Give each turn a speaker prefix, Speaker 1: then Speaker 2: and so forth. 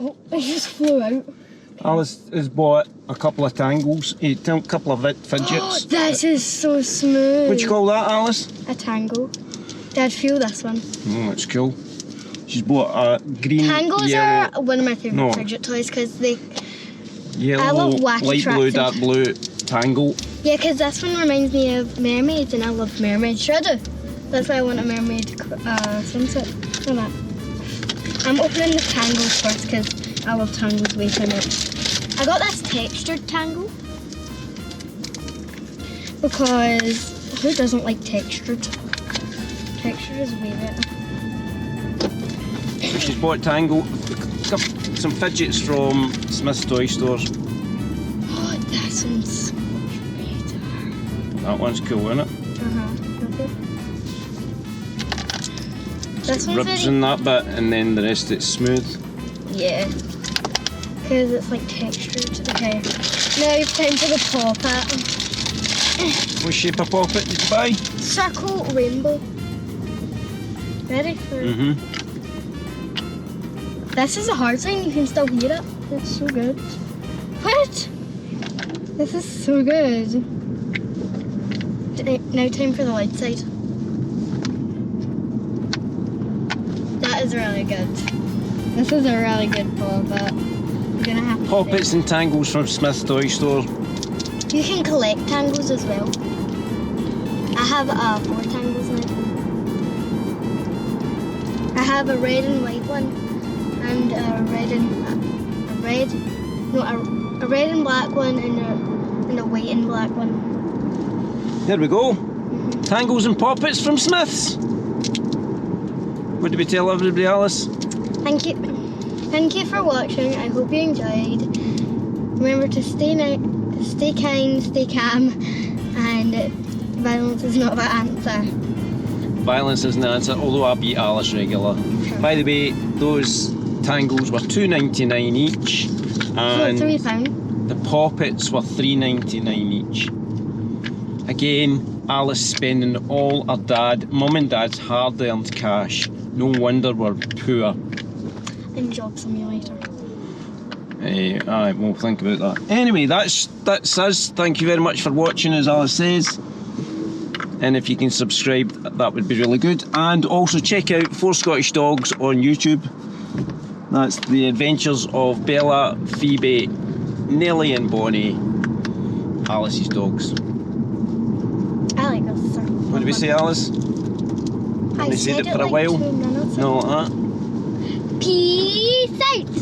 Speaker 1: Oh, it just flew out.
Speaker 2: Alice has bought a couple of tangles, a couple of fidgets.
Speaker 1: Oh, this is so smooth.
Speaker 2: What do you call that, Alice?
Speaker 1: A tangle. Dad, feel this one.
Speaker 2: Oh, that's cool. She's bought a green,
Speaker 1: Tangles
Speaker 2: yellow,
Speaker 1: are one of my favourite fidget toys because they...
Speaker 2: yellow,
Speaker 1: I love wacky
Speaker 2: light blue,
Speaker 1: tracks
Speaker 2: dark blue tangle.
Speaker 1: Yeah, because this one reminds me of mermaids and I love mermaids. Sure I do. That's why I want a mermaid swimsuit. Look at that. I'm opening the tangles first because I love tangles way too much. I got this textured tangle because who doesn't like textured? Textured is way better.
Speaker 2: She's bought tangle, some fidgets from Smyths Toy Store.
Speaker 1: Oh, this one's so much better.
Speaker 2: That one's cool, isn't it?
Speaker 1: Okay. This one's
Speaker 2: Ribs in that bit, and then the rest it's smooth.
Speaker 1: Yeah, because it's like textured. Okay, now time for the poppet.
Speaker 2: What shape of poppet did you buy?
Speaker 1: Circle rainbow. Ready for? This is a hard sign. You can still hear it. It's so good. What? This is so good. Now time for the light side. That is really good. This is a really good poppet. You're gonna have to
Speaker 2: Poppets and tangles from Smyths Toy Store.
Speaker 1: You can collect tangles as well. I have 4 tangles now. I have a red and white one, and a red and black one, and a white and black one.
Speaker 2: There we go. Tangles and poppets from Smyths. What do we tell everybody, Alice?
Speaker 1: Thank you. Thank you for watching. I hope you enjoyed. Remember to stay kind, stay calm, and violence is not the answer.
Speaker 2: Violence isn't the answer, although I beat Alice regular. By the way, those tangles were $2.99 each, and
Speaker 1: £3.
Speaker 2: the poppets were $3.99 each. Again, Alice spending all her mum and dad's hard-earned cash. No wonder we're poor.
Speaker 1: In Job Simulator.
Speaker 2: Aye, we'll think about that. Anyway, that's us. Thank you very much for watching, as Alice says. And if you can subscribe, that would be really good. And also check out 4 Scottish Dogs on YouTube. That's the adventures of Bella, Phoebe, Nellie and Bonnie, Alice's dogs.
Speaker 1: I like this circle.
Speaker 2: What did we say, Alice?
Speaker 1: I
Speaker 2: said it for a
Speaker 1: like
Speaker 2: while.
Speaker 1: 2 minutes.
Speaker 2: No, like that.
Speaker 1: Peace out.